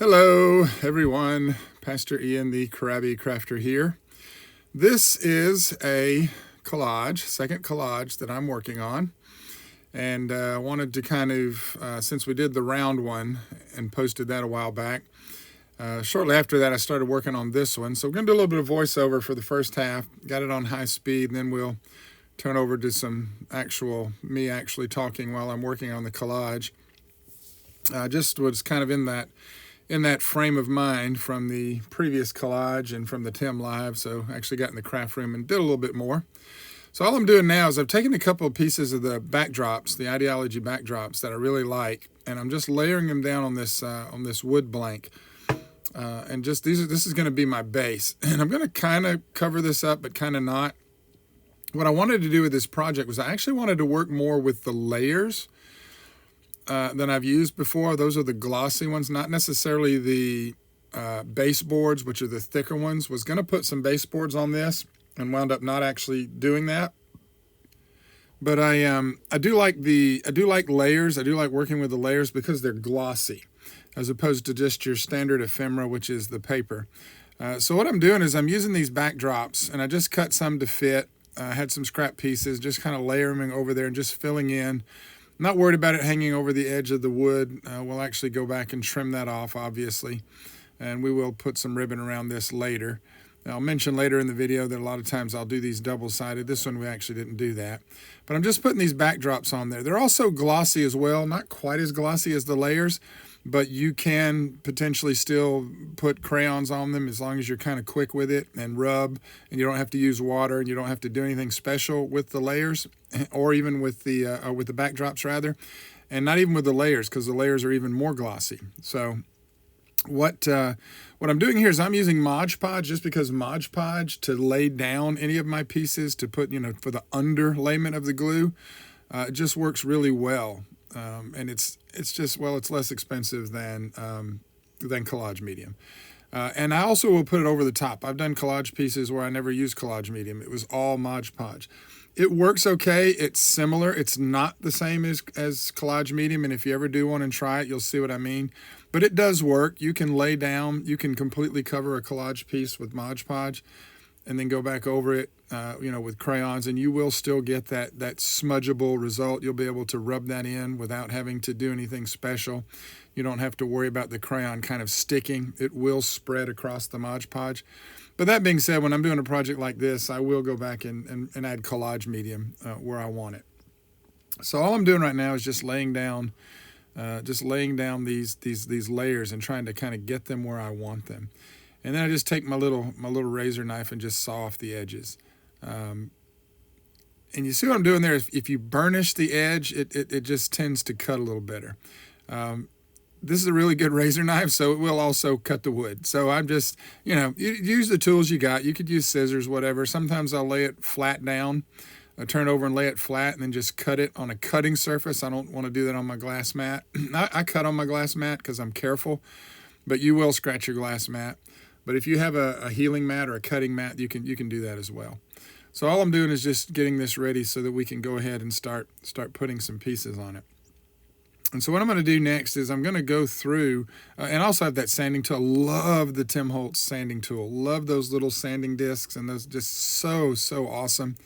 Hello everyone, Pastor Ian the Krabby Krafter here. This is a collage, second collage that I'm working on, and I wanted to kind of, since we did the round one and posted that a while back, shortly after that I started working on this one. So we're going to do a little bit of voiceover for the first half, got it on high speed, and then we'll turn over to some me actually talking while I'm working on the collage. Just was kind of in that frame of mind from the previous collage and from the Tim Live, so I actually got in the craft room and did a little bit more. So all I'm doing now is I've taken a couple of pieces of the backdrops, the ideology backdrops that I really like, and I'm just layering them down on this wood blank. And just this is going to be my base, and I'm going to kind of cover this up, but kind of not. What I wanted to do with this project was I actually wanted to work more with the layers than I've used before. Those are the glossy ones, not necessarily the baseboards, which are the thicker ones. Was going to put some baseboards on this and wound up not actually doing that. But I do like layers. I do like working with the layers because they're glossy, as opposed to just your standard ephemera, which is the paper. So what I'm doing is I'm using these backdrops, and I just cut some to fit. I had some scrap pieces, just kind of layering over there and just filling in. Not worried about it hanging over the edge of the wood. We'll actually go back and trim that off, obviously, and we will put some ribbon around this later. I'll mention later in the video that a lot of times I'll do these double-sided. This one we actually didn't do that. But I'm just putting these backdrops on there. They're also glossy as well, not quite as glossy as the layers, but you can potentially still put crayons on them as long as you're kind of quick with it and rub, and you don't have to use water, and you don't have to do anything special with the layers, or even with the backdrops rather, and not even with the layers, because the layers are even more glossy. So what I'm doing here is I'm using Mod Podge, just because Mod Podge, to lay down any of my pieces, to put, for the underlayment of the glue, it just works really well. And it's less expensive than Collage Medium. And I also will put it over the top. I've done collage pieces where I never used Collage Medium. It was all Mod Podge. It works okay. It's similar. It's not the same as Collage Medium, and if you ever do one and try it, you'll see what I mean. But it does work. You can lay down, you can completely cover a collage piece with Mod Podge, and then go back over it, with crayons, and you will still get that smudgeable result. You'll be able to rub that in without having to do anything special. You don't have to worry about the crayon kind of sticking. It will spread across the Mod Podge. But that being said, when I'm doing a project like this, I will go back and add Collage Medium where I want it. So all I'm doing right now is just laying down these layers and trying to kind of get them where I want them. And then I just take my little razor knife and just saw off the edges. And you see what I'm doing there? If you burnish the edge, it just tends to cut a little better. This is a really good razor knife, so it will also cut the wood. So I'm just, you use the tools you got. You could use scissors, whatever. Sometimes I'll lay it flat down, turn it over and lay it flat, and then just cut it on a cutting surface. I don't want to do that on my glass mat. I cut on my glass mat because I'm careful, but you will scratch your glass mat. But if you have a healing mat or a cutting mat, you can do that as well. So all I'm doing is just getting this ready so that we can go ahead and start putting some pieces on it. And so what I'm going to do next is I'm going to go through, and also have that sanding tool. I love the Tim Holtz sanding tool. Love those little sanding discs, and those just so awesome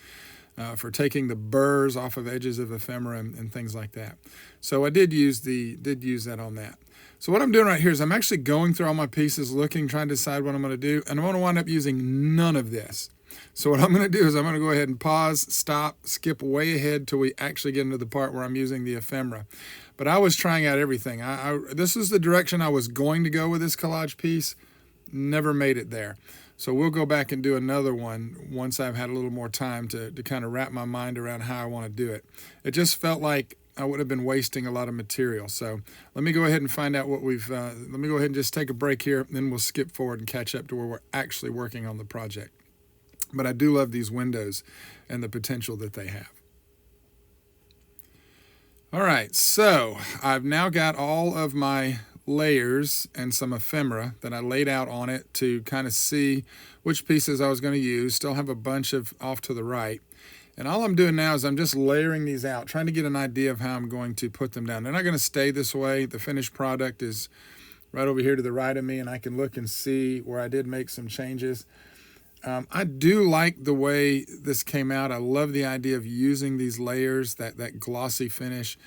for taking the burrs off of edges of ephemera and things like that. So I did use that on that. So what I'm doing right here is I'm actually going through all my pieces, looking, trying to decide what I'm going to do, and I'm going to wind up using none of this. So what I'm going to do is I'm going to go ahead and pause, stop, skip way ahead till we actually get into the part where I'm using the ephemera. But I was trying out everything. This is the direction I was going to go with this collage piece. Never made it there. So we'll go back and do another one once I've had a little more time to kind of wrap my mind around how I want to do it. It just felt like I would have been wasting a lot of material. So let me go ahead and find out what let me go ahead and just take a break here, and then we'll skip forward and catch up to where we're actually working on the project. But I do love these windows and the potential that they have. All right, so I've now got all of my layers and some ephemera that I laid out on it to kind of see which pieces I was going to use. Still have a bunch of off to the right. And all I'm doing now is I'm just layering these out, trying to get an idea of how I'm going to put them down. They're not going to stay this way. The finished product is right over here to the right of me, and I can look and see where I did make some changes. I do like the way this came out. I love the idea of using these layers, that glossy finish.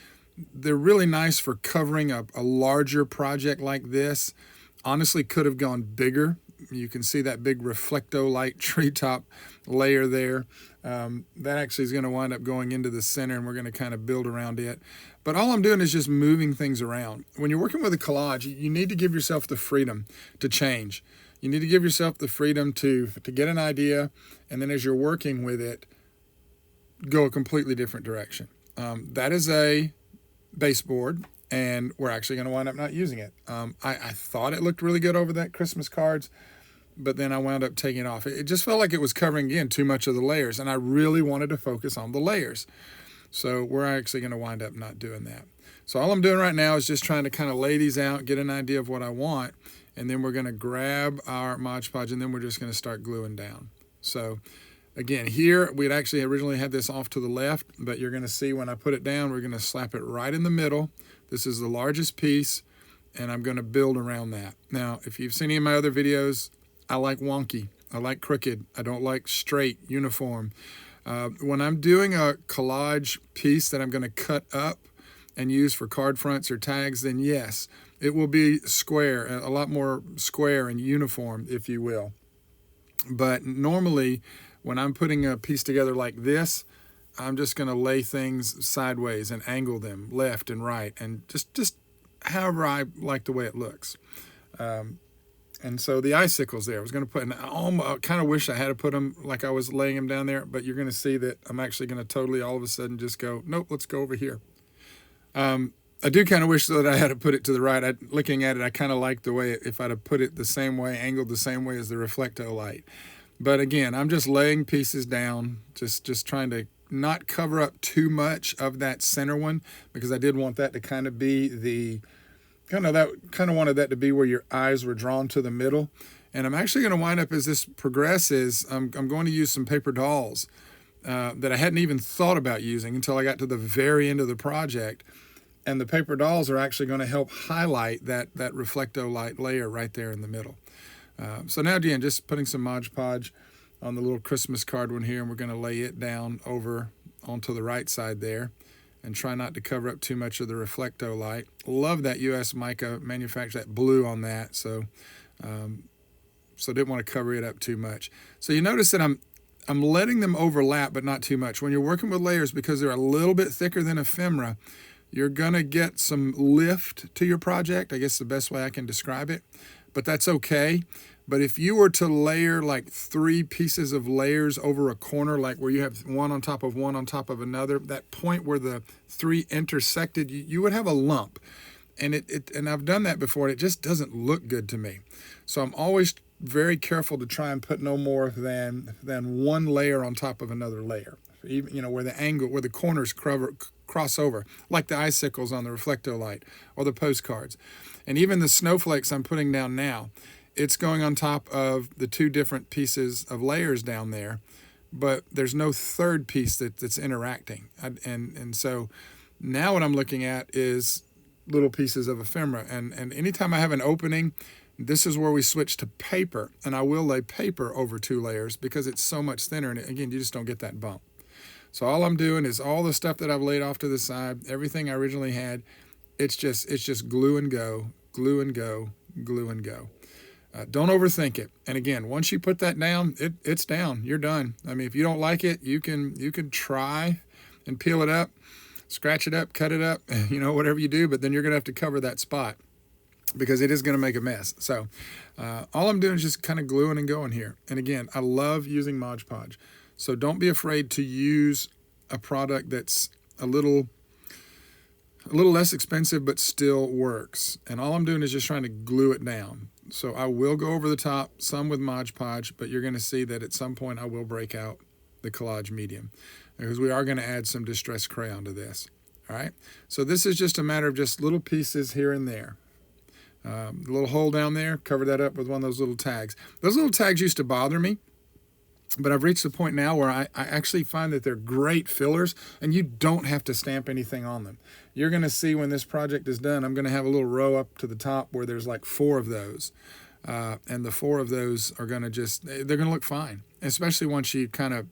They're really nice for covering a larger project like this. Honestly, could have gone bigger. You can see that big reflecto-light treetop layer there. That actually is going to wind up going into the center, and we're going to kind of build around it. But all I'm doing is just moving things around. When you're working with a collage, you need to give yourself the freedom to change. You need to give yourself the freedom to get an idea, and then as you're working with it, go a completely different direction. That is a baseboard, and we're actually going to wind up not using it. I thought it looked really good over that Christmas cards, but then I wound up taking it off. It just felt like it was covering, again, too much of the layers, and I really wanted to focus on the layers. So we're actually going to wind up not doing that. So all I'm doing right now is just trying to kind of lay these out, get an idea of what I want, and then we're going to grab our Mod Podge, and then we're just going to start gluing down. So again, here we'd actually originally had this off to the left, but you're going to see when I put it down, we're going to slap it right in the middle. This is the largest piece, and I'm going to build around that. Now, if you've seen any of my other videos, I like wonky. I like crooked. I don't like straight, uniform. When I'm doing a collage piece that I'm going to cut up and use for card fronts or tags, then yes, it will be square, a lot more square and uniform, if you will. But normally, when I'm putting a piece together like this, I'm just going to lay things sideways and angle them left and right, and just however I like the way it looks. And so the icicles there, I was going to put, and I kind of wish I had to put them like I was laying them down there, but you're going to see that I'm actually going to totally all of a sudden just go, nope, let's go over here. I do kind of wish that I had to put it to the right. Looking at it, I kind of like the way, if I'd have put it the same way, angled the same way as the reflecto light. But again, I'm just laying pieces down, just trying to not cover up too much of that center one, because I did want that to kind of be the, kind of wanted that to be where your eyes were drawn to the middle. And I'm actually going to wind up, as this progresses, I'm going to use some paper dolls that I hadn't even thought about using until I got to the very end of the project. And the paper dolls are actually going to help highlight that reflecto light layer right there in the middle. So now again, just putting some Mod Podge on the little Christmas card one here, and we're going to lay it down over onto the right side there, and try not to cover up too much of the reflecto light. Love that US mica manufacturer, that blue on that, so didn't want to cover it up too much. So you notice that I'm letting them overlap, but not too much. When you're working with layers, because they're a little bit thicker than ephemera, you're going to get some lift to your project. I guess the best way I can describe it, but that's okay. But if you were to layer like 3 pieces of layers over a corner, like where you have one on top of one on top of another, that point where the 3 intersected, you would have a lump. And and I've done that before, and it just doesn't look good to me. So I'm always very careful to try and put no more than one layer on top of another layer. Even, where the corners cross over, like the icicles on the reflecto light or the postcards. And even the snowflakes I'm putting down now, it's going on top of the 2 different pieces of layers down there, but there's no third piece that's interacting. And so now what I'm looking at is little pieces of ephemera. And anytime I have an opening, this is where we switch to paper, and I will lay paper over 2 layers because it's so much thinner, and again, you just don't get that bump. So all I'm doing is all the stuff that I've laid off to the side, everything I originally had, it's just glue and go, glue and go, glue and go. Don't overthink it. And again, once you put that down, it's down. You're done. I mean, if you don't like it, you can try and peel it up, scratch it up, cut it up, whatever you do, but then you're going to have to cover that spot because it is going to make a mess. So all I'm doing is just kind of gluing and going here. And again, I love using Mod Podge. So don't be afraid to use a product that's a little less expensive but still works. And all I'm doing is just trying to glue it down. So I will go over the top, some with Mod Podge, but you're going to see that at some point I will break out the Collage Medium, because we are going to add some distressed crayon to this. All right. So this is just a matter of just little pieces here and there. The little hole down there, cover that up with one of those little tags. Those little tags used to bother me. But I've reached the point now where I actually find that they're great fillers, and you don't have to stamp anything on them. You're going to see when this project is done, I'm going to have a little row up to the top where there's like 4 of those. And the 4 of those are going to they're going to look fine, especially once you kind of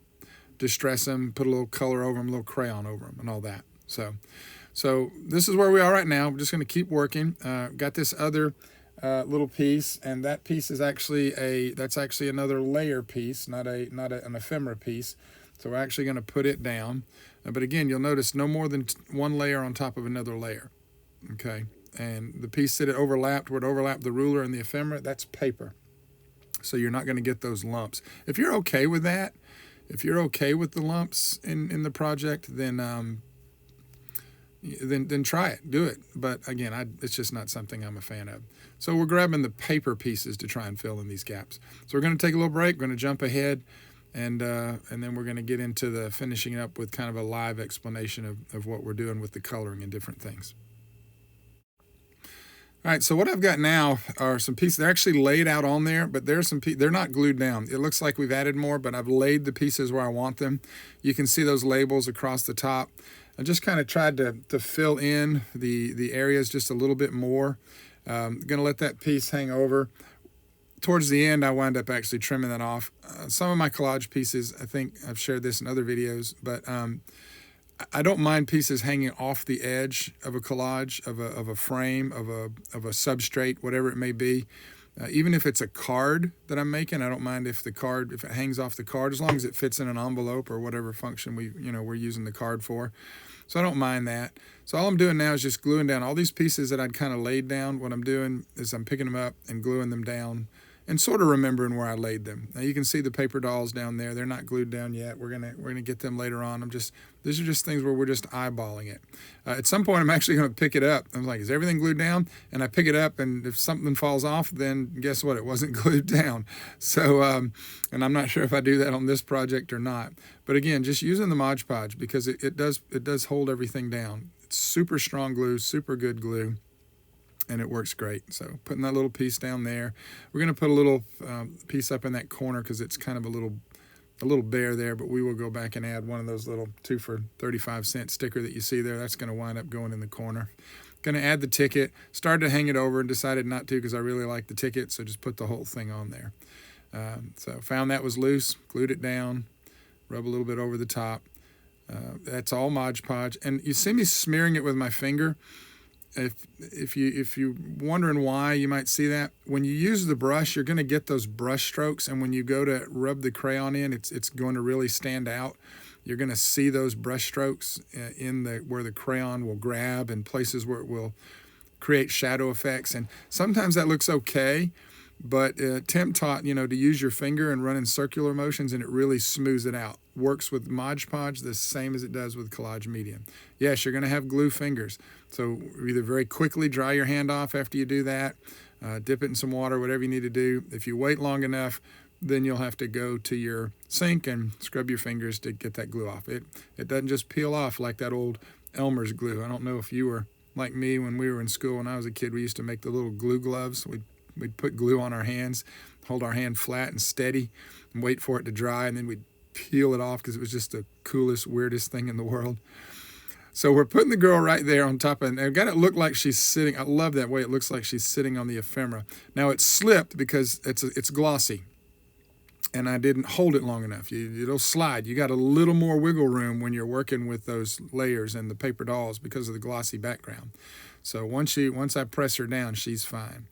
distress them, put a little color over them, a little crayon over them, and all that. So this is where we are right now. We're just going to keep working. Got this other little piece, and that piece is actually that's actually another layer piece, not an ephemera piece. So we're actually going to put it down. But again, you'll notice no more than 1 layer on top of another layer. Okay, and the piece that it overlapped, where it overlapped the ruler and the ephemera, that's paper. So you're not going to get those lumps. If you're okay with that, if you're okay with the lumps in the project, then try it, do it. But again, it's just not something I'm a fan of. So we're grabbing the paper pieces to try and fill in these gaps. So we're going to take a little break. We're going to jump ahead, and then we're going to get into the finishing up with kind of a live explanation of what we're doing with the coloring and different things. All right, so what I've got now are some pieces. They're actually laid out on there, but there's some they're not glued down. It looks like we've added more, but I've laid the pieces where I want them. You can see those labels across the top. I just kind of tried to fill in the areas just a little bit more. Going to let that piece hang over. Towards the end, I wind up actually trimming that off. Some of my collage pieces, I think I've shared this in other videos, but I don't mind pieces hanging off the edge of a collage, of a frame, of a substrate, whatever it may be. Even if it's a card that I'm making, I don't mind if it hangs off the card, as long as it fits in an envelope or whatever function we're using the card for. So I don't mind that. So all I'm doing now is just gluing down all these pieces that I'd kind of laid down. What I'm doing is I'm picking them up and gluing them down, and sort of remembering where I laid them. Now you can see the paper dolls down there. They're not glued down yet. We're gonna get them later on. These are just things where we're just eyeballing it. At some point, I'm actually gonna pick it up. I'm like, is everything glued down? And I pick it up, and if something falls off, then guess what? It wasn't glued down. So, and I'm not sure if I do that on this project or not. But again, just using the Mod Podge, because it does hold everything down. It's super strong glue, super good glue, and it works great. So putting that little piece down there. We're going to put a little piece up in that corner because it's kind of a little bare there, but we will go back and add one of those little 2 for 35-cent sticker that you see there. That's going to wind up going in the corner. Going to add the ticket. Started to hang it over and decided not to because I really like the ticket, so just put the whole thing on there. So found that was loose, glued it down, rub a little bit over the top. That's all Mod Podge. And you see me smearing it with my finger. If you're wondering why you might see that, when you use the brush, you're going to get those brush strokes, and when you go to rub the crayon in, it's going to really stand out. You're going to see those brush strokes where the crayon will grab, and places where it will create shadow effects. And sometimes that looks okay, but Tim taught to use your finger and run in circular motions, and it really smooths it out. Works with Mod Podge the same as it does with Collage Medium. Yes, you're going to have glue fingers, so either very quickly dry your hand off after you do that, dip it in some water, whatever you need to do. If you wait long enough, then you'll have to go to your sink and scrub your fingers to get that glue off. It doesn't just peel off like that old Elmer's glue. I don't know if you were like me when we were in school. When I was a kid, we used to make the little glue gloves. We'd put glue on our hands, hold our hand flat and steady, and wait for it to dry, and then we'd peel it off because it was just the coolest, weirdest thing in the world. So we're putting the girl right there on top of it. And I've got it look like she's sitting. I love that way it looks like she's sitting on the ephemera. Now it's slipped because it's glossy, and I didn't hold it long enough. It'll slide. You got a little more wiggle room when you're working with those layers and the paper dolls because of the glossy background. So once I press her down, she's fine.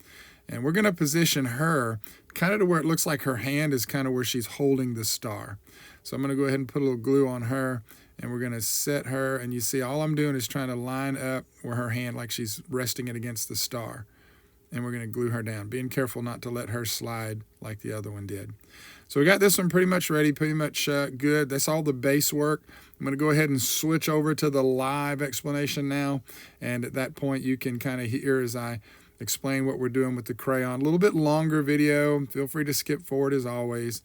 And we're going to position her kind of to where it looks like her hand is kind of where she's holding the star. So I'm going to go ahead and put a little glue on her, and we're going to set her. And you see all I'm doing is trying to line up where her hand, like she's resting it against the star. And we're going to glue her down, being careful not to let her slide like the other one did. So we got this one pretty much ready, pretty much good. That's all the base work. I'm going to go ahead and switch over to the live explanation now. And at that point, you can kind of hear as I explain what we're doing with the crayon. A little bit longer video. Feel free to skip forward as always.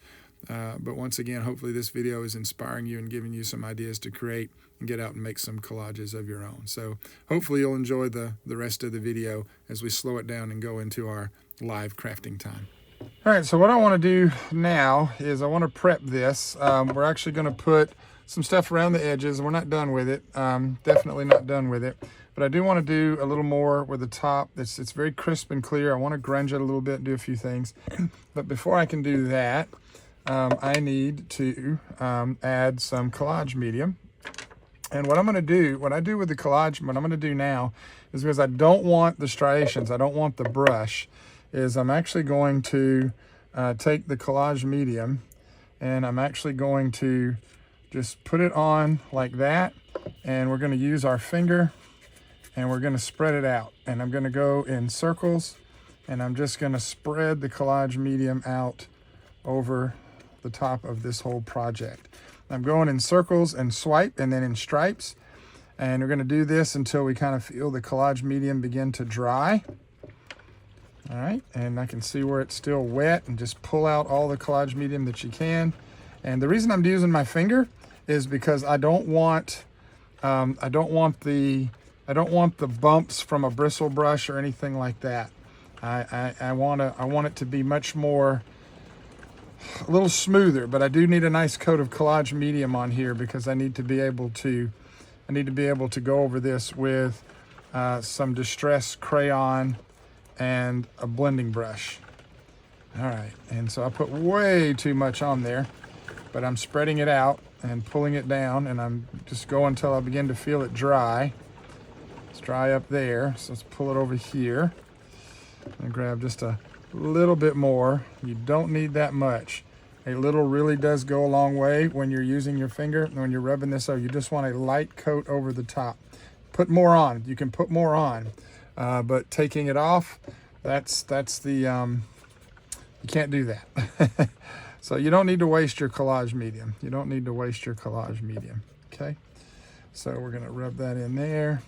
But once again, hopefully this video is inspiring you and giving you some ideas to create and get out and make some collages of your own. So hopefully you'll enjoy the rest of the video as we slow it down and go into our live crafting time. All right, so what I want to do now is I want to prep this. We're actually going to put some stuff around the edges. We're not done with it. Definitely not done with it. But I do want to do a little more with the top. It's very crisp and clear. I want to grunge it a little bit and do a few things. But before I can do that, I need to add some Collage Medium. And what I'm going to do, what I do with the collage, what I'm going to do now is, because I don't want the striations, I don't want the brush, is I'm actually going to take the Collage Medium and I'm actually going to just put it on like that, and we're going to use our finger and we're going to spread it out, and I'm going to go in circles and I'm just going to spread the Collage Medium out over the top of this whole project. I'm going in circles and swipe and then in stripes, and we're going to do this until we kind of feel the Collage Medium begin to dry. All right, and I can see where it's still wet, and just pull out all the Collage Medium that you can. And the reason I'm using my finger is because I don't want the bumps from a bristle brush or anything like that. I want it to be much more, a little smoother, but I do need a nice coat of Collage Medium on here because I need to be able to go over this with some distressed crayon and a blending brush. All right, and so I put way too much on there, but I'm spreading it out and pulling it down, and I'm just going until I begin to feel it dry. It's dry up there, so let's pull it over here and grab just a little bit more. You don't need that much. A little really does go a long way when you're using your finger and when you're rubbing this out. You just want a light coat over the top. Put more on. You can put more on. But taking it off, that's the, you can't do that. So you don't need to waste your Collage Medium. You don't need to waste your Collage Medium, okay? So we're gonna rub that in there.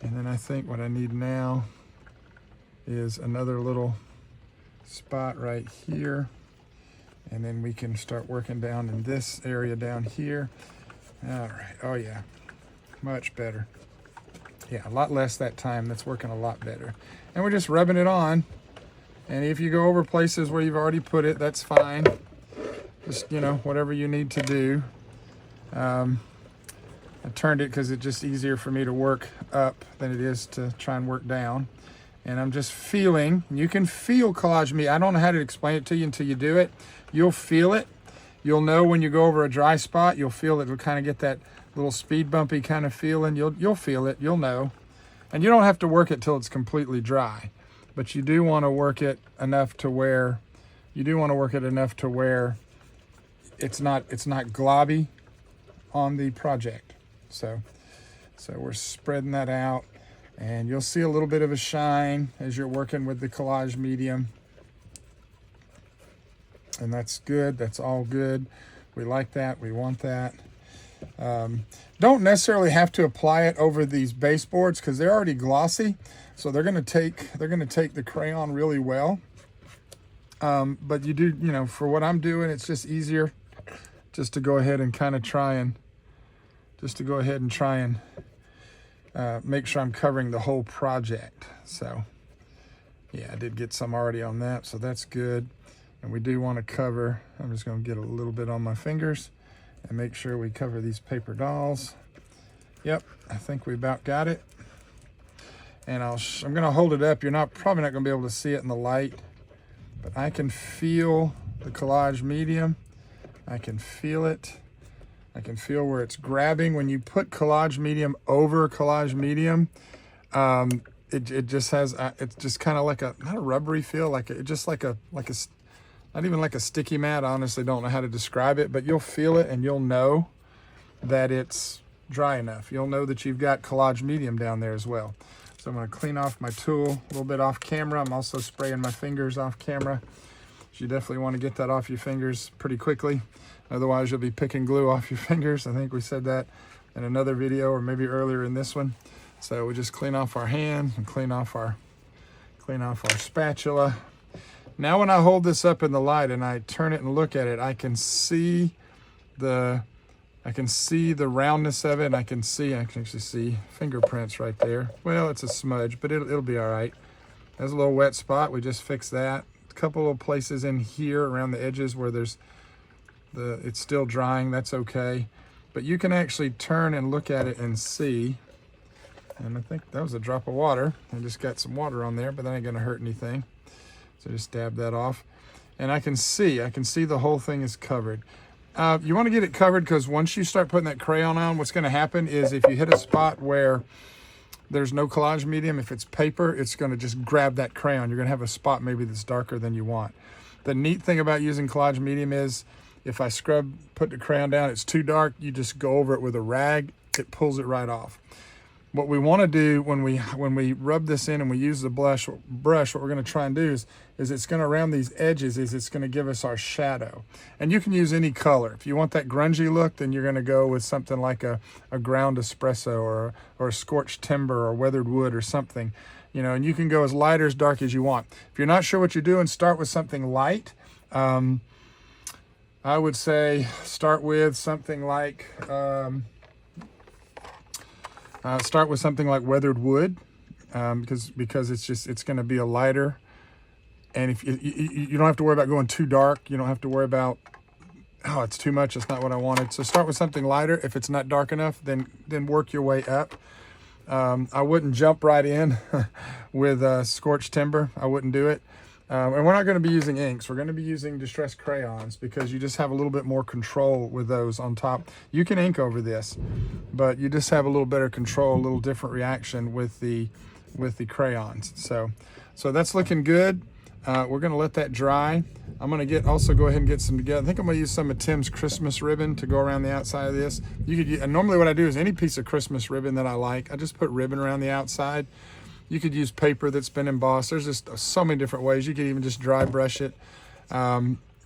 And then I think what I need now is another little spot right here. And then we can start working down in this area down here. All right, oh yeah, much better. Yeah, a lot less that time. That's working a lot better. And we're just rubbing it on. And if you go over places where you've already put it, that's fine. Just, you know, whatever you need to do. I turned it because it's just easier for me to work up than it is to try and work down. And I'm just feeling, you can feel Collage Medium. I don't know how to explain it to you until you do it. You'll feel it. You'll know when you go over a dry spot, you'll feel it. It'll kind of get that little speed bumpy kind of feeling. You'll feel it, you'll know. And you don't have to work it till it's completely dry, but you do want to work it enough to where it's not globby on the project. So we're spreading that out, and you'll see a little bit of a shine as you're working with the Collage Medium. And that's good, that's all good. We like that, we want that. Don't necessarily have to apply it over these baseboards because they're already glossy, so they're going to take the crayon really well. But you do, you know, for what I'm doing, it's just easier just to go ahead and kind of try and make sure I'm covering the whole project. So yeah, I did get some already on that, so that's good. And we do want to cover, I'm just going to get a little bit on my fingers and make sure we cover these paper dolls. Yep, I think we about got it. And I'm going to hold it up. You're probably not going to be able to see it in the light, but I can feel the Collage Medium. I can feel it. I can feel where it's grabbing. When you put Collage Medium over Collage Medium, it just has, it's just kind of like not a rubbery feel, not even like a sticky mat. I honestly don't know how to describe it, but you'll feel it and you'll know that it's dry enough. You'll know that you've got Collage Medium down there as well. So I'm going to clean off my tool a little bit off camera. I'm also spraying my fingers off camera. So you definitely want to get that off your fingers pretty quickly. Otherwise, you'll be picking glue off your fingers. I think we said that in another video or maybe earlier in this one. So we just clean off our hand and clean off our spatula. Now when I hold this up in the light and I turn it and look at it, I can see the roundness of it, and I can actually see fingerprints right there. Well, it's a smudge, but it'll be all right. There's a little wet spot. We just fixed that. couple of places in here around the edges where it's still drying. That's okay. But you can actually turn and look at it and see. And I think that was a drop of water. I just got some water on there, but that ain't gonna hurt anything. So just dab that off. And I can see the whole thing is covered. You wanna get it covered because once you start putting that crayon on, what's gonna happen is if you hit a spot where there's no collage medium, if it's paper, it's gonna just grab that crayon. You're gonna have a spot maybe that's darker than you want. The neat thing about using collage medium is if I put the crayon down, it's too dark, you just go over it with a rag, it pulls it right off. What we want to do when we rub this in and we use the brush, what we're going to try and do is it's going to, around these edges, it's going to give us our shadow. And you can use any color. If you want that grungy look, then you're going to go with something like a ground espresso or a scorched timber or weathered wood or something. You know, and you can go as light or as dark as you want. If you're not sure what you're doing, start with something light. I would say start with something like weathered wood, because it's going to be a lighter, and if you don't have to worry about going too dark. You don't have to worry about, oh, it's too much, it's not what I wanted. So start with something lighter. If it's not dark enough, then work your way up. I wouldn't jump right in with scorched timber. I wouldn't do it. And we're not going to be using inks. We're going to be using distressed crayons because you just have a little bit more control with those on top. You can ink over this, but you just have a little better control, a little different reaction with the crayons. So that's looking good. We're going to let that dry. I'm going to also go ahead and get some together. I think I'm going to use some of Tim's Christmas ribbon to go around the outside of this. And normally what I do is any piece of Christmas ribbon that I like, I just put ribbon around the outside. You could use paper that's been embossed. There's just so many different ways. You could even just dry brush it,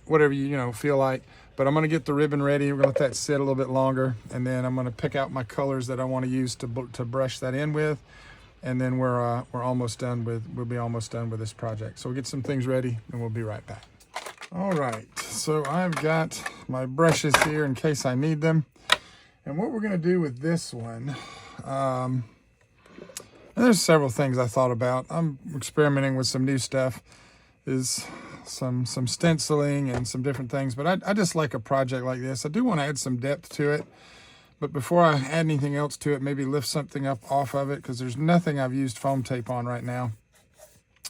whatever you feel like. But I'm going to get the ribbon ready. We're going to let that sit a little bit longer, and then I'm going to pick out my colors that I want to use to brush that in with, and then we'll be almost done with this project. So we'll get some things ready, and we'll be right back. All right. So I've got my brushes here in case I need them, and what we're going to do with this one. And there's several things I thought about. I'm experimenting with some new stuff, is some stenciling and some different things, but I just like a project like this. I do want to add some depth to it, but before I add anything else to it, maybe lift something up off of it, because there's nothing I've used foam tape on right now.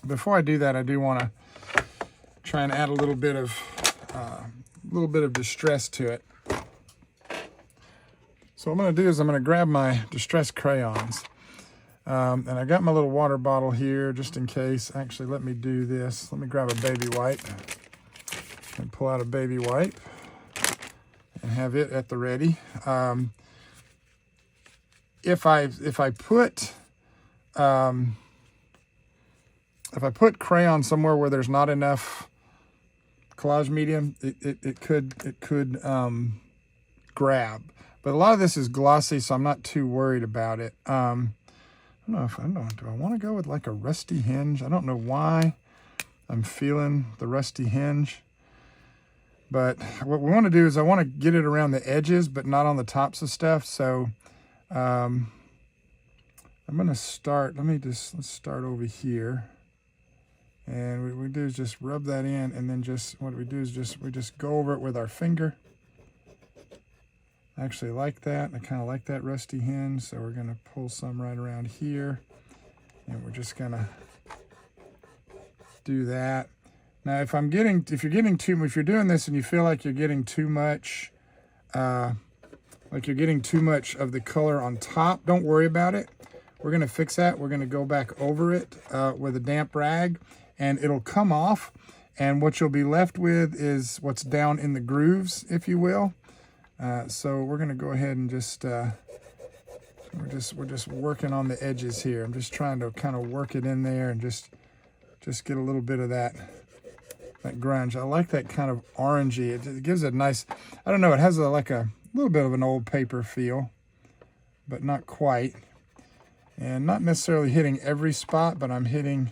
Before I do that, I do want to try and add a little bit of distress to it. So what I'm going to do is I'm going to grab my distressed crayons. And I got my little water bottle here just in case. Actually, let me do this. Let me grab a baby wipe and pull out a baby wipe and have it at the ready. If I put crayon somewhere where there's not enough collage medium, it could grab. But a lot of this is glossy, so I'm not too worried about it. I don't know, do I want to go with like a rusty hinge? I don't know why I'm feeling the rusty hinge. But what we want to do is I want to get it around the edges, but not on the tops of stuff. So I'm going to start, let's start over here. And what we do is just rub that in, and then we just go over it with our finger. I actually like that. I kind of like that rusty hinge, so we're going to pull some right around here, and we're just going to do that. Now, if you're doing this and you feel like you're getting too much, of the color on top, don't worry about it. We're going to fix that. We're going to go back over it with a damp rag, and it'll come off. And what you'll be left with is what's down in the grooves, if you will. So we're going to go ahead and we're just working on the edges here. I'm just trying to kind of work it in there and just get a little bit of that grunge. I like that kind of orangey. It gives it a nice, I don't know, it has like a little bit of an old paper feel, but not quite. And not necessarily hitting every spot, but I'm hitting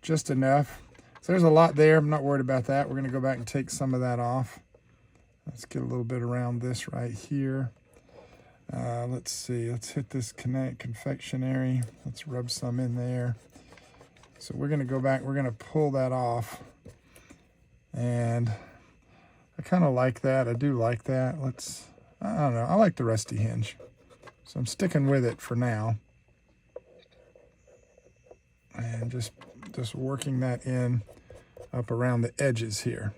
just enough. So there's a lot there. I'm not worried about that. We're going to go back and take some of that off. Let's get a little bit around this right here. Let's see. Let's hit this confectionery. Let's rub some in there. So we're going to go back. We're going to pull that off. And I kind of like that. I do like that. I don't know. I like the rusty hinge. So I'm sticking with it for now. And just working that in up around the edges here.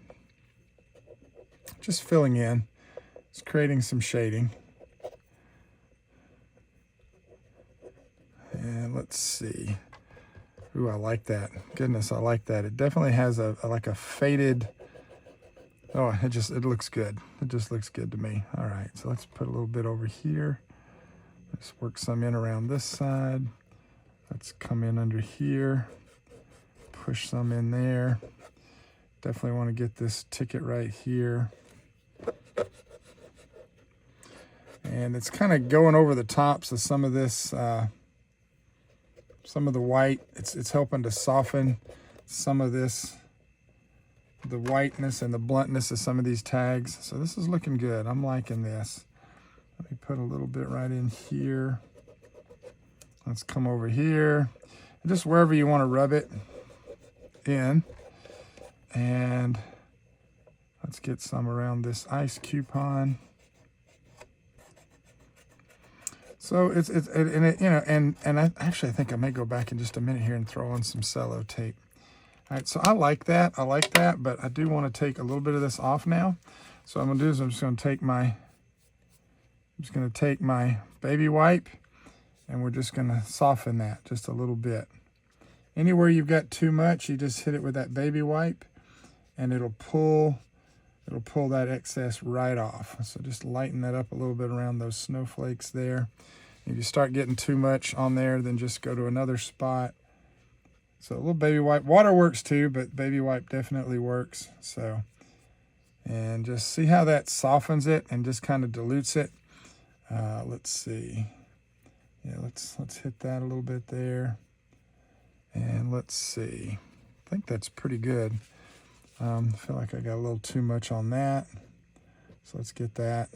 Just filling in. It's creating some shading. And let's see. Ooh, I like that. Goodness, I like that. It definitely has like a faded. Oh, it looks good. It just looks good to me. All right, so let's put a little bit over here. Let's work some in around this side. Let's come in under here. Push some in there. Definitely want to get this ticket right here. And it's kind of going over the tops of some of this, some of the white. It's helping to soften some of this, the whiteness and the bluntness of some of these tags. So this is looking good. I'm liking this. Let me put a little bit right in here. Let's come over here. Just wherever you want to rub it in. And let's get some around this ice coupon. So I actually think I may go back in just a minute here and throw on some cello tape. All right, so I like that, but I do want to take a little bit of this off now. So what I'm gonna do is I'm just gonna take my baby wipe, and we're just gonna soften that just a little bit. Anywhere you've got too much, you just hit it with that baby wipe, and it'll pull that excess right off. So just lighten that up a little bit around those snowflakes there. If you start getting too much on there, then just go to another spot. So a little baby wipe. Water works too, but baby wipe definitely works. So, and just see how that softens it and just kind of dilutes it. Let's see. Yeah, let's hit that a little bit there. And let's see. I think that's pretty good. I feel like I got a little too much on that. So let's get that.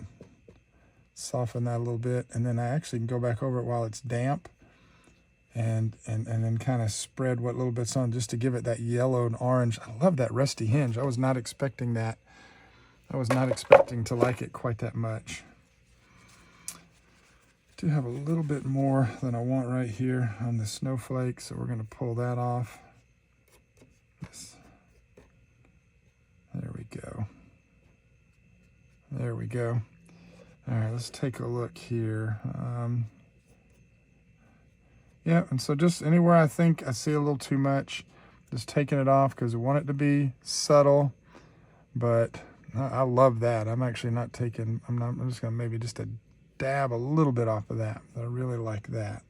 Soften that a little bit. And then I actually can go back over it while it's damp. And then kind of spread what little bit's on just to give it that yellow and orange. I love that rusty hinge. I was not expecting that. I was not expecting to like it quite that much. Do have a little bit more than I want right here on the snowflake, so we're going to pull that off. There we go. There we go. All right, let's take a look here. Yeah, and so just anywhere I think I see a little too much, just taking it off because I want it to be subtle, but I love that. I'm actually not taking, I'm just going to maybe just dab a little bit off of that. I really like that.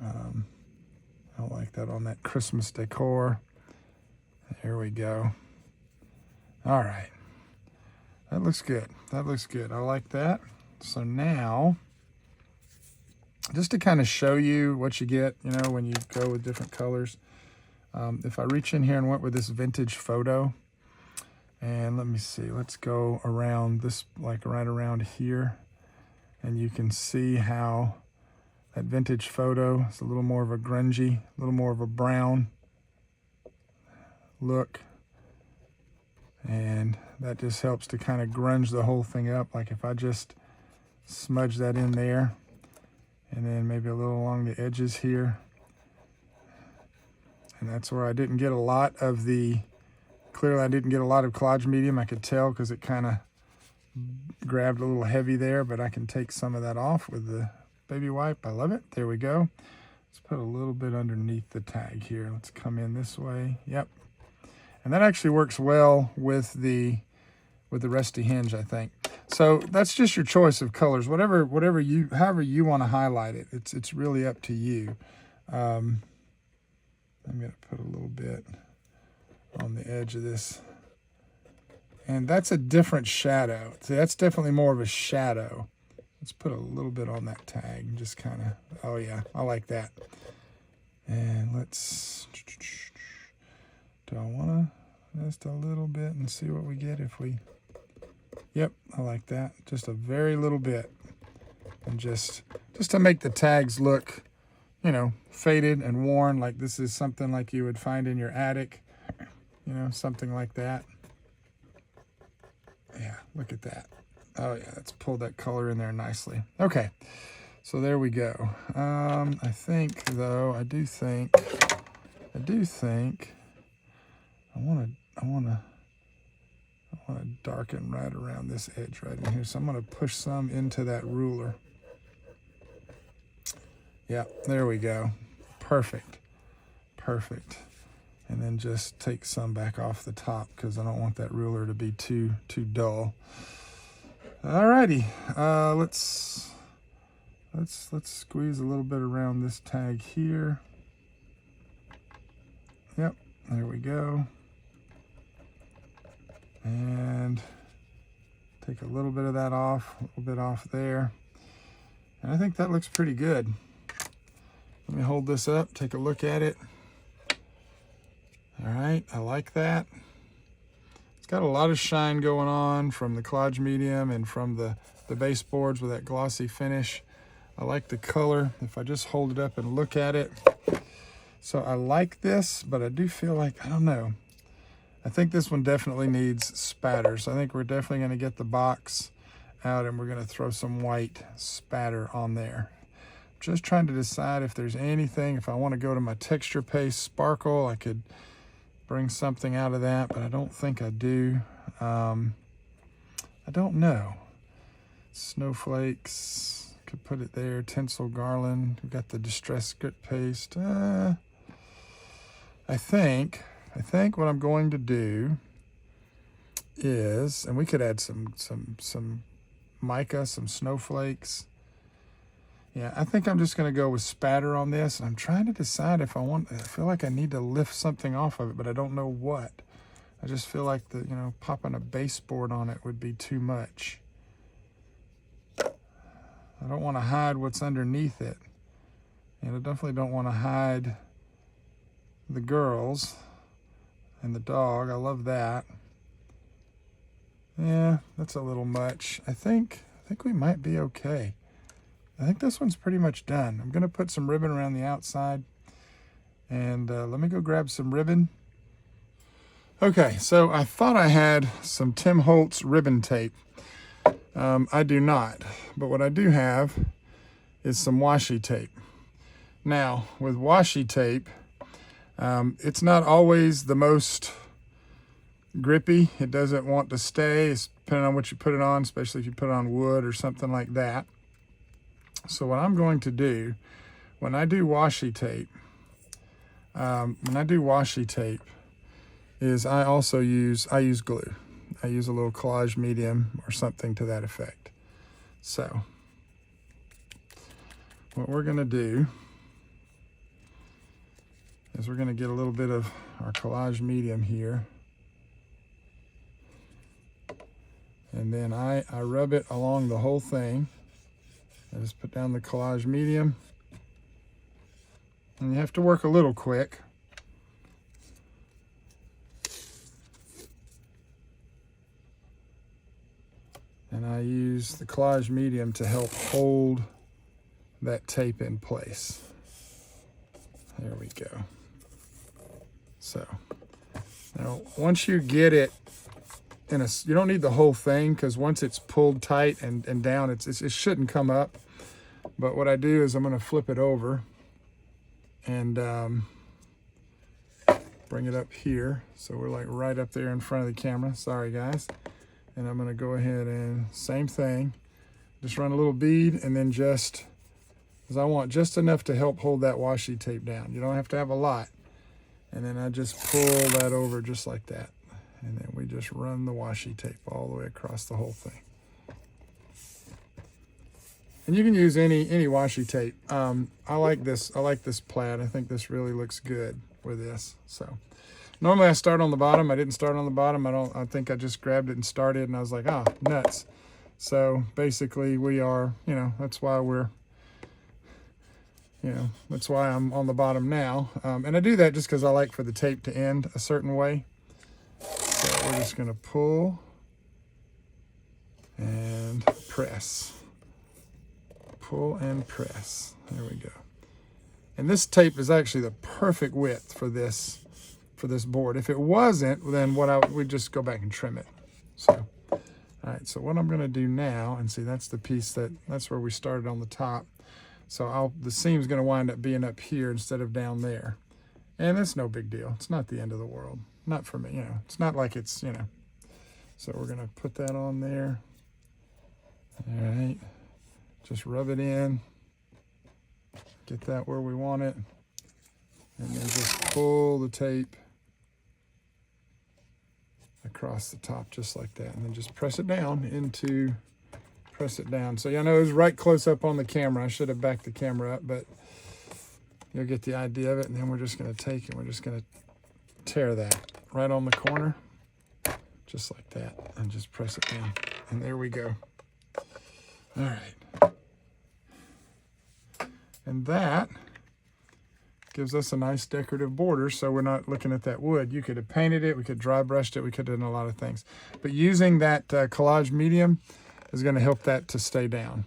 I like that on that Christmas decor. There we go. All right. That looks good. That looks good. I like that. So now, just to kind of show you what you get, you know, when you go with different colors. If I reach in here and went with this vintage photo, and let me see, let's go around this, like right around here, and you can see how that vintage photo is a little more of a grungy, a little more of a brown look. And that just helps to kind of grunge the whole thing up. Like if I just smudge that in there, and then maybe a little along the edges here. And that's where I didn't get a lot of clearly I didn't get a lot of Collage Medium. I could tell because it kind of grabbed a little heavy there, but I can take some of that off with the baby wipe. I love it. There we go. Let's put a little bit underneath the tag here. Let's come in this way. Yep. And that actually works well with the rusty hinge, I think. So that's just your choice of colors. However you want to highlight it. It's really up to you. I'm going to put a little bit on the edge of this. And that's a different shadow. See, that's definitely more of a shadow. Let's put a little bit on that tag and just kind of, oh yeah, I like that. And let's, do I want to just a little bit and see what we get if we, yep, I like that. Just a very little bit. And just to make the tags look, you know, faded and worn, like this is something like you would find in your attic. you know, something like that. Yeah, look at that. Oh yeah, let's pull that color in there nicely. Okay, so there we go. I think though, I want to darken right around this edge right in here. So I'm going to push some into that ruler. Yeah, there we go. Perfect. Perfect. And then just take some back off the top because I don't want that ruler to be too dull. Alrighty, let's squeeze a little bit around this tag here. Yep, there we go. And take a little bit of that off, a little bit off there. And I think that looks pretty good. Let me hold this up, take a look at it. All right, I like that. It's got a lot of shine going on from the Collage Medium and from the baseboards with that glossy finish. I like the color if I just hold it up and look at it. So I like this, but I do feel like, I don't know. I think this one definitely needs spatter. So I think we're definitely going to get the box out and we're going to throw some white spatter on there. Just trying to decide if there's anything, if I want to go to my texture paste sparkle, I could bring something out of that, but I don't think I do. I don't know. Snowflakes, could put it there. Tinsel garland, we got the distress grit paste. I think what I'm going to do is, and we could add some mica, some snowflakes. Yeah, I think I'm just going to go with spatter on this. And I'm trying to decide if I feel like I need to lift something off of it, but I don't know what. I just feel like popping a baseboard on it would be too much. I don't want to hide what's underneath it. And I definitely don't want to hide the girls and the dog. I love that. Yeah, that's a little much. I think we might be okay. I think this one's pretty much done. I'm going to put some ribbon around the outside. And let me go grab some ribbon. Okay, so I thought I had some Tim Holtz ribbon tape. I do not. But what I do have is some washi tape. Now, with washi tape, it's not always the most grippy. It doesn't want to stay. It's depending on what you put it on, especially if you put it on wood or something like that. So what I'm going to do, when I do washi tape, is I use glue. I use a little Collage Medium or something to that effect. So what we're going to do is we're going to get a little bit of our Collage Medium here. And then I rub it along the whole thing. I just put down the Collage Medium. And you have to work a little quick. And I use the Collage Medium to help hold that tape in place. There we go. So now once you get it you don't need the whole thing, because once it's pulled tight and down, it shouldn't come up. But what I do is I'm going to flip it over and bring it up here. So we're like right up there in front of the camera. Sorry, guys. And I'm going to go ahead and same thing. Just run a little bead and then just, because I want just enough to help hold that washi tape down. You don't have to have a lot. And then I just pull that over just like that. And then we just run the washi tape all the way across the whole thing. And you can use any washi tape. I like this plaid. I think this really looks good with this. So normally I start on the bottom. I didn't start on the bottom. I think I just grabbed it and started and I was like, oh, nuts. So basically we are, that's why I'm on the bottom now. And I do that just because I like for the tape to end a certain way. So we're just going to pull and press. Pull and press. There we go. And this tape is actually the perfect width for this for this board. If it wasn't, then we'd just go back and trim it. So, all right, so what I'm gonna do now, and see that's the piece that's where we started on the top. So the seam's gonna wind up being up here instead of down there. And it's no big deal. It's not the end of the world. Not for me, you know. It's not like it's, you know. So we're gonna put that on there. All right, just rub it in. Get that where we want it. And then just pull the tape across the top just like that. And then just press it down press it down. So y'all know it was right close up on the camera. I should have backed the camera up, but you'll get the idea of it. And then we're just gonna take and we're just gonna tear that right on the corner, just like that, and just press it down. And there we go. All right. And that gives us a nice decorative border, so we're not looking at that wood. You could have painted it, we could dry brushed it, we could have done a lot of things. But using that Collage Medium is gonna help that to stay down.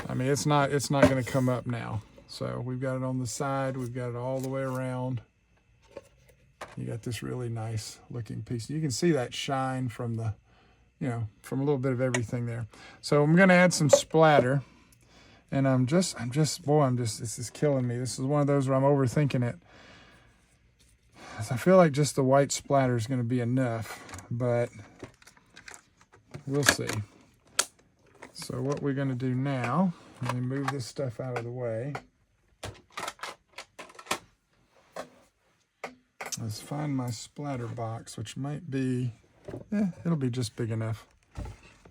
I mean, it's not gonna come up now. So we've got it on the side, we've got it all the way around. You got this really nice looking piece. You can see that shine from the, you know, from a little bit of everything there. So I'm gonna add some splatter. And this is killing me. This is one of those where I'm overthinking it. I feel like just the white splatter is going to be enough, but we'll see. So what we're going to do now, let me move this stuff out of the way. Let's find my splatter box, which might be, it'll be just big enough.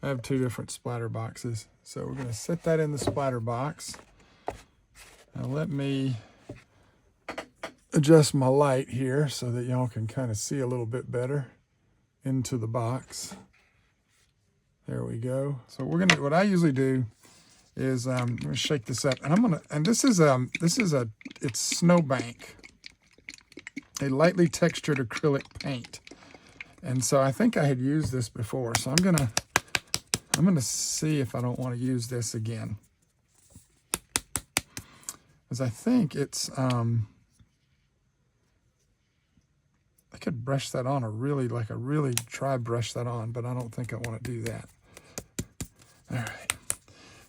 I have 2 different splatter boxes. So we're gonna set that in the splatter box. Now let me adjust my light here so that y'all can kind of see a little bit better into the box. There we go. So what I usually do is I'm gonna shake this up, and this is it's Snowbank, a lightly textured acrylic paint. And so I think I had used this before, so I'm gonna see if I don't want to use this again. Because I think it's, I could brush that on really dry brush that on, but I don't think I want to do that. All right,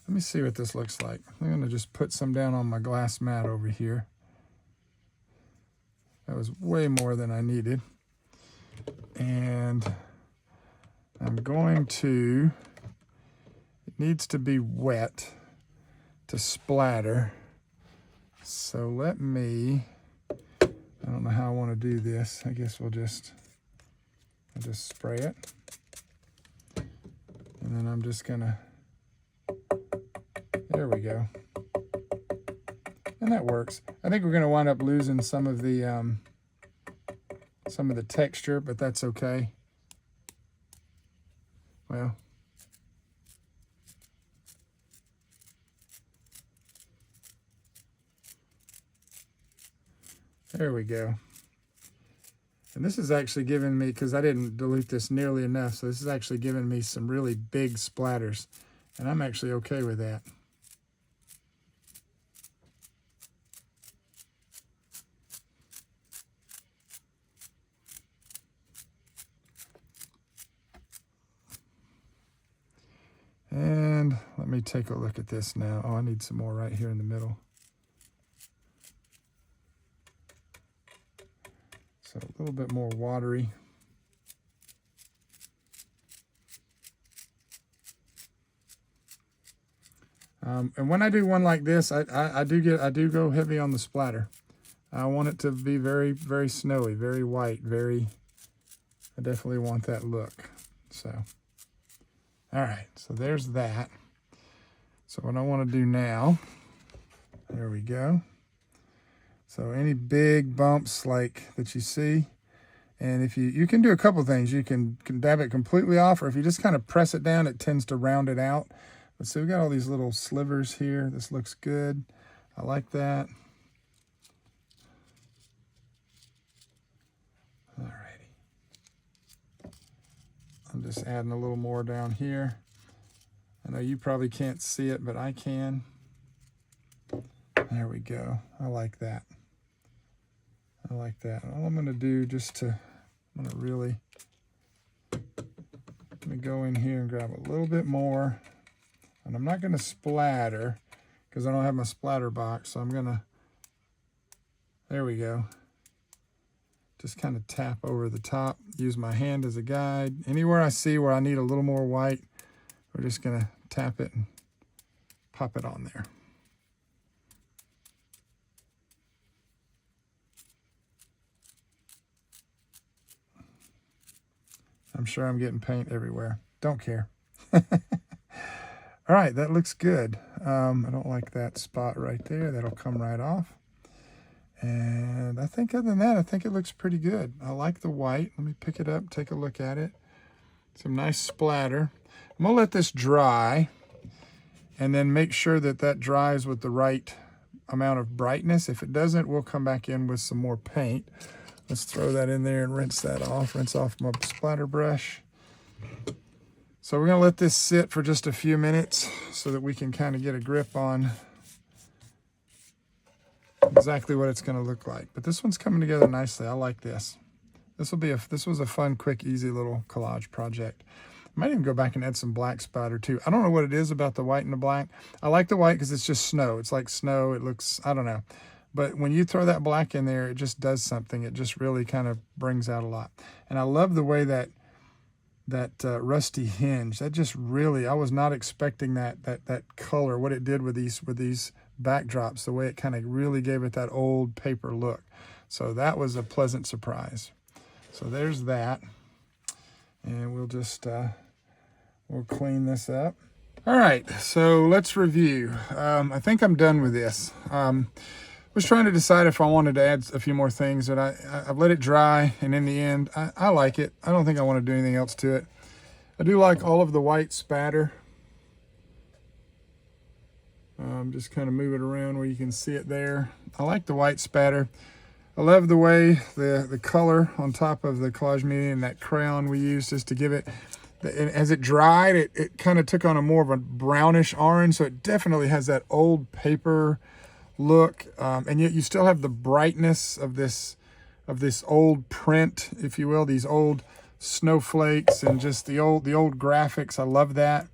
let me see what this looks like. I'm gonna just put some down on my glass mat over here. That was way more than I needed. And I'm going to, it needs to be wet to splatter. So let me, I don't know how I want to do this. I guess I'll just spray it. And then I'm just gonna, there we go. And that works. I think we're gonna wind up losing some of the texture, but that's okay. Well, there we go. And this is actually giving me, because I didn't dilute this nearly enough, so this is actually giving me some really big splatters. And I'm actually okay with that. And let me take a look at this now. Oh, I need some more right here in the middle. So a little bit more watery. And when I do one like this, I do go heavy on the splatter. I want it to be very, very snowy, very white, I definitely want that look. So, all right, so there's that. So what I want to do now, there we go. So any big bumps like that you see, and if you can do a couple things. You can dab it completely off, or if you just kind of press it down, it tends to round it out. But see, we got all these little slivers here. This looks good. I like that. All righty. I'm just adding a little more down here. I know you probably can't see it, but I can. There we go. I like that. I like that. All I'm going to do I'm going to really, go in here and grab a little bit more. And I'm not going to splatter because I don't have my splatter box. So I'm going to, there we go. Just kind of tap over the top. Use my hand as a guide. Anywhere I see where I need a little more white, we're just going to tap it and pop it on there. I'm sure I'm getting paint everywhere. Don't care. All right, that looks good. I don't like that spot right there. That'll come right off. And I think other than that, I think it looks pretty good. I like the white. Let me pick it up, take a look at it. Some nice splatter. I'm gonna let this dry and then make sure that that dries with the right amount of brightness. If it doesn't, we'll come back in with some more paint. Let's throw that in there and rinse that off. Rinse off my splatter brush. So we're gonna let this sit for just a few minutes so that we can kind of get a grip on exactly what it's gonna look like. But this one's coming together nicely. I like this. This was a fun, quick, easy little collage project. I might even go back and add some black spatter too. I don't know what it is about the white and the black. I like the white because it's just snow. It's like snow. It looks, I don't know. But when you throw that black in there, it just does something. It just really kind of brings out a lot. And I love the way that rusty hinge, that just really, I was not expecting that color, what it did with these backdrops, the way it kind of really gave it that old paper look. So that was a pleasant surprise. So there's that. And we'll just, we'll clean this up. All right, so let's review. I think I'm done with this. Was trying to decide if I wanted to add a few more things, and I've let it dry, and in the end, I like it. I don't think I want to do anything else to it. I do like all of the white spatter. Just kind of move it around where you can see it there. I like the white spatter. I love the way the color on top of the Collage Medium, that crayon we used just to give it, as it dried, it kind of took on a more of a brownish orange, so it definitely has that old paper look, and yet you still have the brightness of this old print, if you will, these old snowflakes and just the old graphics. I love that.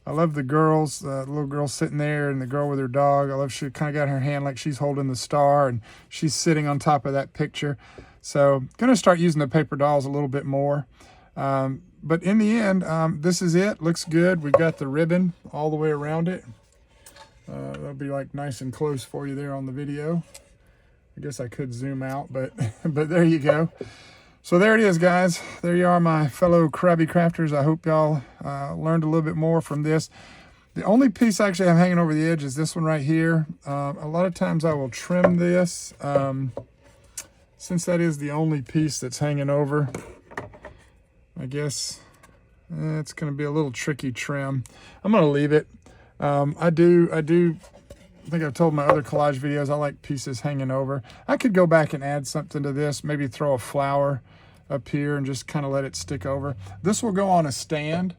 I love the girls, the little girl sitting there and the girl with her dog. I love she kind of got her hand like she's holding the star and she's sitting on top of that picture. So gonna start using the paper dolls a little bit more. But in the end, this is it. Looks good. We've got the ribbon all the way around it. That'll be like nice and close for you there on the video. I guess I could zoom out, but but there you go. So there it is, guys. There you are, my fellow Krabby Crafters. I hope y'all learned a little bit more from this. The only piece actually I'm hanging over the edge is this one right here. A lot of times I will trim this. Since that is the only piece that's hanging over, I guess it's going to be a little tricky trim. I'm going to leave it. I think I've told my other collage videos I like pieces hanging over. I could go back and add something to this, maybe throw a flower up here and just kind of let it stick over. This will go on a stand,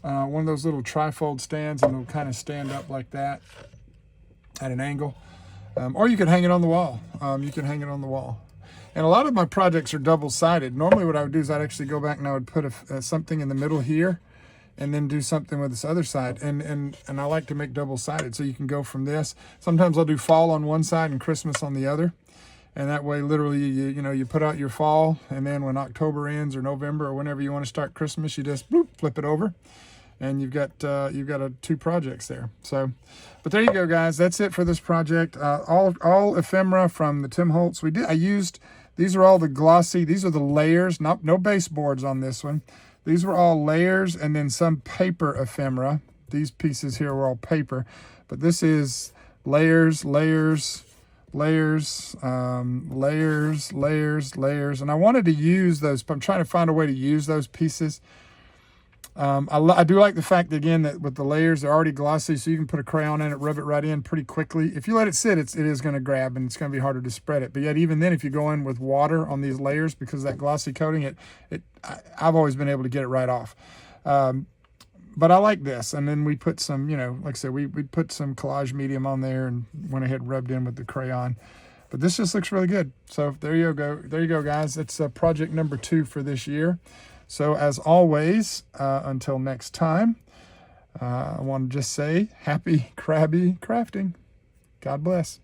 one of those little trifold stands, and it'll kind of stand up like that at an angle. Or you could hang it on the wall. And a lot of my projects are double-sided. Normally what I would do is I'd actually go back and I would put something in the middle here and then do something with this other side. And I like to make double-sided, so you can go from this. Sometimes I'll do fall on one side and Christmas on the other. And that way, literally, you put out your fall, and then when October ends or November or whenever you want to start Christmas, you just bloop, flip it over, and you've got two projects there. So, but there you go, guys. That's it for this project. All ephemera from the Tim Holtz. These are all the glossy. These are the layers. No baseboards on this one. These were all layers and then some paper ephemera. These pieces here were all paper, but this is layers, layers, layers, layers, layers, layers. And I wanted to use those, but I'm trying to find a way to use those pieces. I do like the fact, again, that with the layers, they're already glossy, so you can put a crayon in it, rub it right in pretty quickly. If you let it sit, it is going to grab, and it's going to be harder to spread it. But yet, even then, if you go in with water on these layers, because of that glossy coating, I've always been able to get it right off. But I like this. And then we put some, like I said, we put some Collage Medium on there and went ahead and rubbed in with the crayon. But this just looks really good. So there you go. There you go, guys. It's project number 2 for this year. So as always, until next time, I want to just say happy Krabby Krafting. God bless.